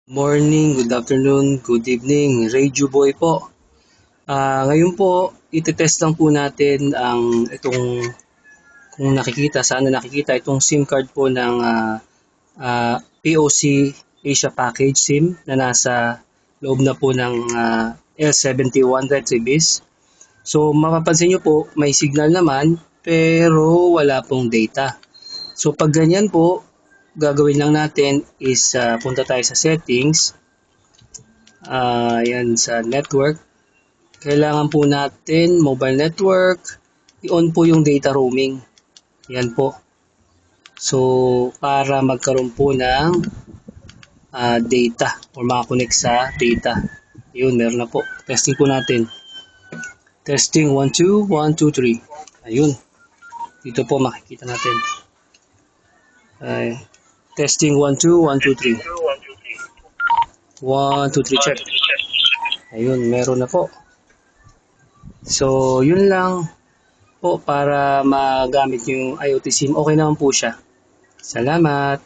Morning, good afternoon, good evening. Radio Boy po. Ngayon po, itetest lang po natin ang itong kung nakikita, saan na nakikita itong SIM card po ng POC Asia Package SIM na nasa loob na po ng L71 Retrivis. So mapapansin nyo po, may signal naman pero wala pong data. So pag ganyan po, gagawin lang natin is punta tayo sa settings. Yan sa network. Kailangan po natin mobile network. I-on po yung data roaming. Yan po. So para magkaroon po ng data or makakonect sa data. Yun, meron na po. Testing po natin. Testing 1, 2, 1, 2, 3. Ayun. Dito po makikita natin. Testing 1, 2, 1, 2, 3. 1, 2, 3, check. Ayun, meron na po. So, yun lang po para magamit yung IoT SIM. Okay naman po siya. Salamat.